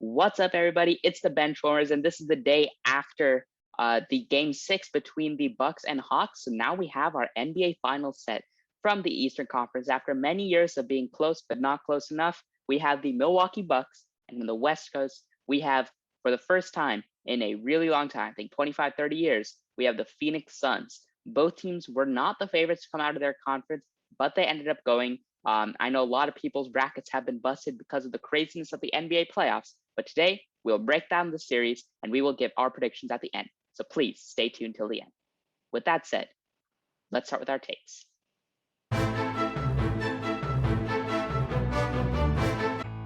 What's up, everybody? It's the Benchwarmers, and this is the day after the Game 6 between the Bucks and Hawks. So now we have our NBA Finals set from the Eastern Conference. After many years of being close but not close enough, we have the Milwaukee Bucks, and on the West Coast, we have, for the first time in a really long time, I think 25, 30 years, we have the Phoenix Suns. Both teams were not the favorites to come out of their conference, but they ended up going. I know a lot of people's brackets have been busted because of the craziness of the NBA playoffs, but today we'll break down the series and we will give our predictions at the end. So please stay tuned till the end. With that said, let's start with our takes.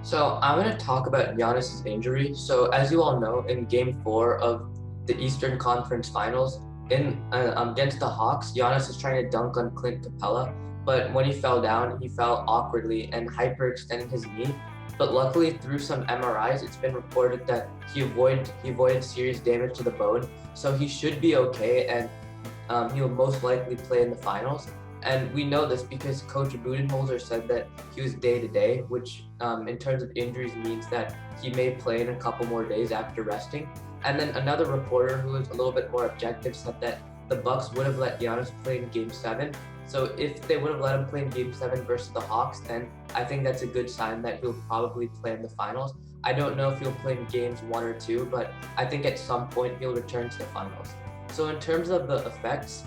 So I'm going to talk about Giannis's injury. So as you all know, in Game 4 of the Eastern Conference Finals, against the Hawks, Giannis is trying to dunk on Clint Capella, but when he fell down, he fell awkwardly and hyperextended his knee. But luckily, through some MRIs, it's been reported that he avoided serious damage to the bone, so he should be okay, and he'll most likely play in the finals. And we know this because Coach Budenholzer said that he was day-to-day, which in terms of injuries means that he may play in a couple more days after resting. And then another reporter who was a little bit more objective said that the Bucks would have let Giannis play in Game 7. So if they would have let him play in Game 7 versus the Hawks, then I think that's a good sign that he'll probably play in the finals. I don't know if he'll play in Games 1 or 2, but I think at some point he'll return to the finals. So in terms of the effects,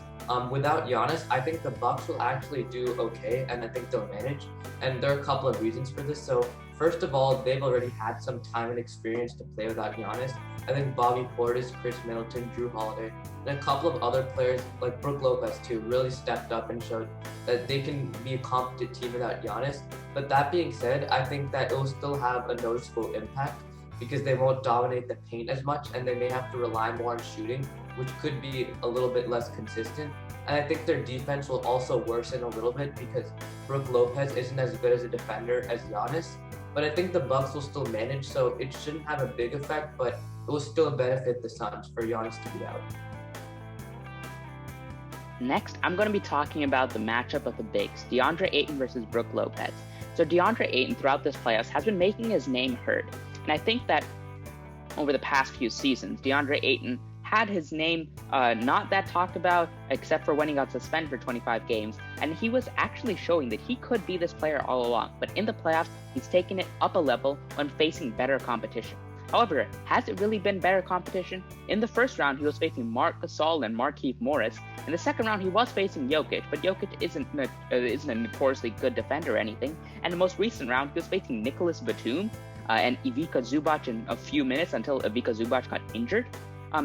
without Giannis, I think the Bucks will actually do okay, and I think they'll manage. And there are a couple of reasons for this. So first of all, they've already had some time and experience to play without Giannis. I think Bobby Portis, Chris Middleton, Drew Holiday, and a couple of other players like Brook Lopez too really stepped up and showed that they can be a competent team without Giannis. But that being said, I think that it will still have a noticeable impact because they won't dominate the paint as much and they may have to rely more on shooting, which could be a little bit less consistent. And I think their defense will also worsen a little bit because Brook Lopez isn't as good as a defender as Giannis. But I think the Bucks will still manage, so it shouldn't have a big effect, but it will still benefit the Suns for Giannis to be out. Next, I'm going to be talking about the matchup of the bigs, DeAndre Ayton versus Brook Lopez. So DeAndre Ayton throughout this playoffs has been making his name heard. And I think that over the past few seasons, DeAndre Ayton had his name not that talked about, except for when he got suspended for 25 games, and he was actually showing that he could be this player all along. But in the playoffs, he's taken it up a level when facing better competition. However, has it really been better competition? In the first round, he was facing Marc Gasol and Markieff Morris. In the second round, he was facing Jokic, but Jokic isn't a notoriously good defender or anything. And the most recent round, he was facing Nicholas Batum and Ivica Zubac in a few minutes until Ivica Zubac got injured.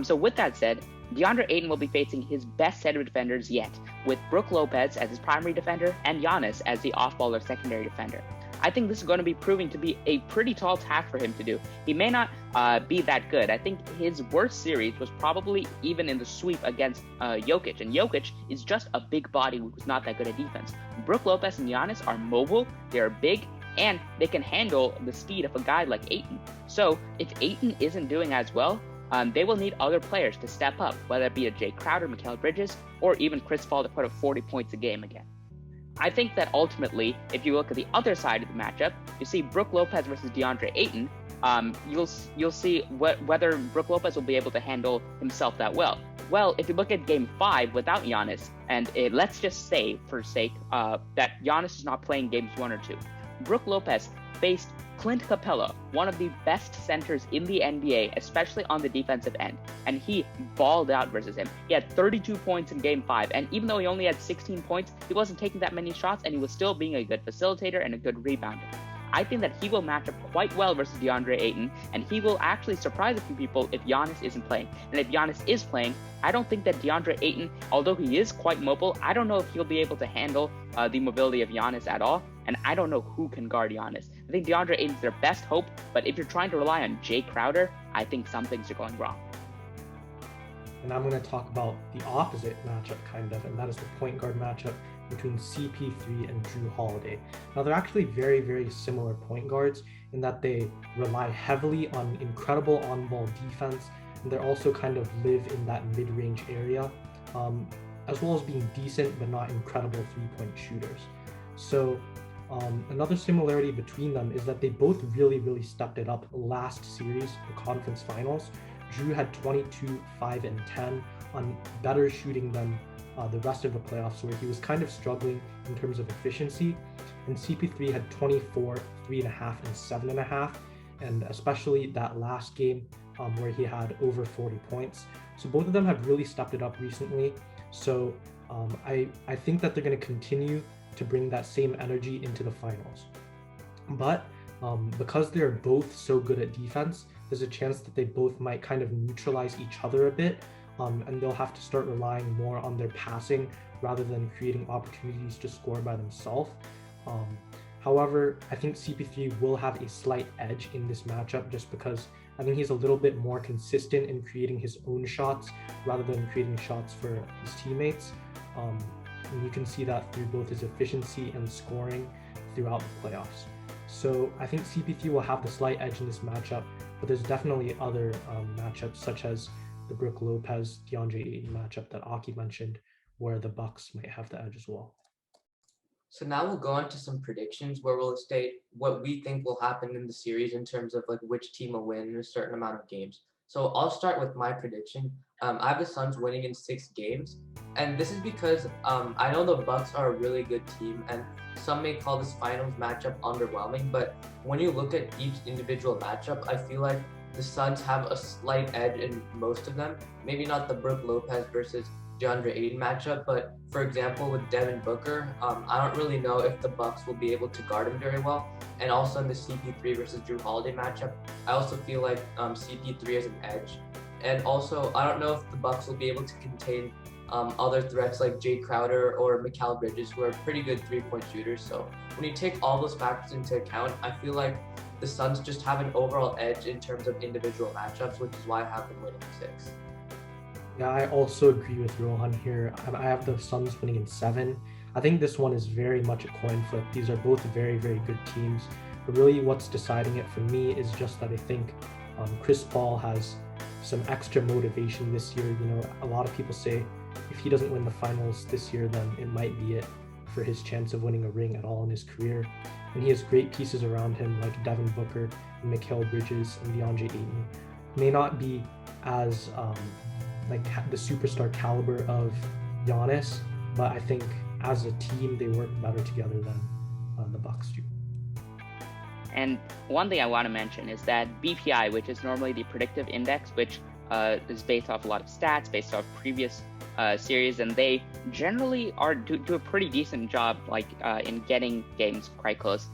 So with that said, DeAndre Ayton will be facing his best set of defenders yet, with Brook Lopez as his primary defender and Giannis as the off-ball or secondary defender. I think this is going to be proving to be a pretty tall task for him to do. He may not be that good. I think his worst series was probably even in the sweep against Jokic, and Jokic is just a big body who's not that good at defense. Brook Lopez and Giannis are mobile, they are big, and they can handle the speed of a guy like Ayton. So if Ayton isn't doing as well, they will need other players to step up, whether it be a Jay Crowder, Mikal Bridges, or even Chris Paul to put up 40 points a game again. I think that ultimately, if you look at the other side of the matchup, you see Brook Lopez versus DeAndre Ayton. You'll see whether Brook Lopez will be able to handle himself that well. Well, if you look at Game 5 without Giannis, and let's just say, for sake, that Giannis is not playing Games 1 or 2, Brook Lopez faced Clint Capella, one of the best centers in the NBA, especially on the defensive end, and he balled out versus him. He had 32 points in Game 5, and even though he only had 16 points, he wasn't taking that many shots, and he was still being a good facilitator and a good rebounder. I think that he will match up quite well versus DeAndre Ayton, and he will actually surprise a few people if Giannis isn't playing. And if Giannis is playing, I don't think that DeAndre Ayton, although he is quite mobile, I don't know if he'll be able to handle the mobility of Giannis at all, and I don't know who can guard Giannis. I think DeAndre Ayton's their best hope, but if you're trying to rely on Jay Crowder, I think some things are going wrong. And I'm going to talk about the opposite matchup, and that is the point guard matchup between CP3 and Drew Holiday. Now, they're actually very, very similar point guards in that they rely heavily on incredible on-ball defense, and they also kind of live in that mid-range area, as well as being decent but not incredible three-point shooters. So Another similarity between them is that they both really stepped it up last series, the conference finals. Drew had 22, 5, and 10 on better shooting than the rest of the playoffs, where he was kind of struggling in terms of efficiency. And CP3 had 24, 3.5, and 7.5, and especially that last game where he had over 40 points. So both of them have really stepped it up recently. So I think that they're going to continue to bring that same energy into the finals. But because they're both so good at defense, there's a chance that they both might kind of neutralize each other a bit, and they'll have to start relying more on their passing rather than creating opportunities to score by themselves. However, I think CP3 will have a slight edge in this matchup just because I think he's a little bit more consistent in creating his own shots rather than creating shots for his teammates. And you can see that through both his efficiency and scoring throughout the playoffs. So I think CP3 will have the slight edge in this matchup, but there's definitely other matchups such as the Brook Lopez DeAndre Ayton matchup that Aki mentioned, where the Bucks might have the edge as well. So now we'll go on to some predictions where we'll state what we think will happen in the series in terms of like which team will win in a certain amount of games. So I'll start with my prediction. I have the Suns winning in 6 games, and this is because I know the Bucks are a really good team, and some may call this finals matchup underwhelming. But when you look at each individual matchup, I feel like the Suns have a slight edge in most of them. Maybe not the Brook Lopez versus DeAndre Ayton matchup, but for example with Devin Booker, I don't really know if the Bucks will be able to guard him very well. And also in the CP3 versus Drew Holiday matchup, I also feel like CP3 has an edge. And also, I don't know if the Bucks will be able to contain other threats like Jay Crowder or Mikal Bridges, who are pretty good 3-point shooters. So when you take all those factors into account, I feel like the Suns just have an overall edge in terms of individual matchups, which is why I have them winning 6. Yeah, I also agree with Rohan here. I have the Suns winning in 7. I think this one is very much a coin flip. These are both very good teams. But really what's deciding it for me is just that I think Chris Paul has some extra motivation this year. You know, a lot of people say if he doesn't win the finals this year, then it might be it for his chance of winning a ring at all in his career. And he has great pieces around him like Devin Booker, and Mikal Bridges, and DeAndre Ayton. May not be as like the superstar caliber of Giannis, but I think as a team they work better together than the Bucks do. And one thing I want to mention is that BPI, which is normally the predictive index, which is based off a lot of stats, based off previous series, and they generally do a pretty decent job, like in getting games quite close.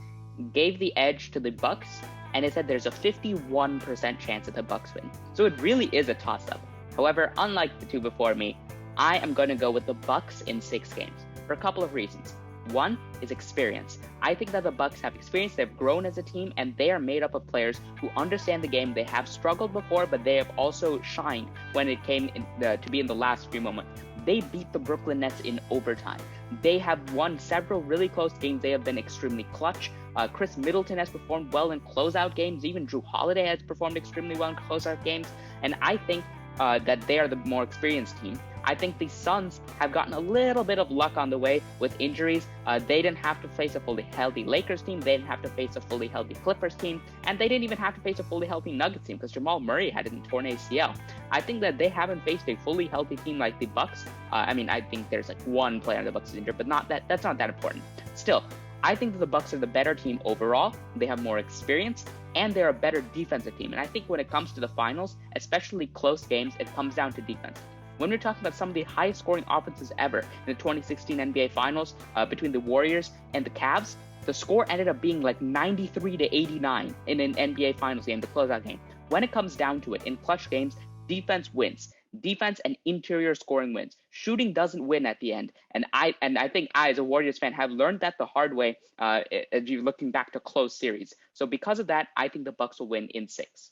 Gave the edge to the Bucks, and it said there's a 51% chance that the Bucks win. So it really is a toss-up. However, unlike the two before me, I am going to go with the Bucks in 6 games for a couple of reasons. One is experience. I think that the Bucks have experience, they've grown as a team, and they are made up of players who understand the game. They have struggled before, but they have also shined when it came to be in the last few moments. They beat the Brooklyn Nets in overtime. They have won several really close games. They have been extremely clutch. Chris Middleton has performed well in closeout games. Even Drew Holiday has performed extremely well in closeout games. And I think that they are the more experienced team. I think the Suns have gotten a little bit of luck on the way with injuries. They didn't have to face a fully healthy Lakers team. They didn't have to face a fully healthy Clippers team. And they didn't even have to face a fully healthy Nuggets team because Jamal Murray had a torn ACL. I think that they haven't faced a fully healthy team like the Bucks. I think there's like one player on the Bucks is injured, but that's not that important. Still, I think that the Bucks are the better team overall. They have more experience, and they're a better defensive team. And I think when it comes to the finals, especially close games, it comes down to defense. When we're talking about some of the highest scoring offenses ever in the 2016 NBA Finals between the Warriors and the Cavs, the score ended up being like 93-89 in an NBA Finals game, the closeout game. When it comes down to it, in clutch games, defense wins. Defense and interior scoring wins. Shooting doesn't win at the end. And I think I, as a Warriors fan, have learned that the hard way as you're looking back to close series. So because of that, I think the Bucks will win in 6.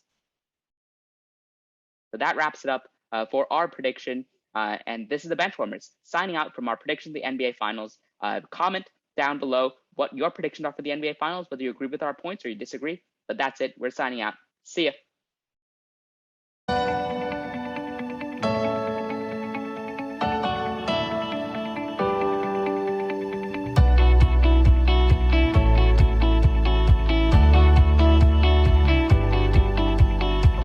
So that wraps it up for our prediction. And this is the Benchwarmers signing out from our prediction of the NBA Finals. Comment down below what your predictions are for the NBA Finals, whether you agree with our points or you disagree. But that's it. We're signing out. See ya.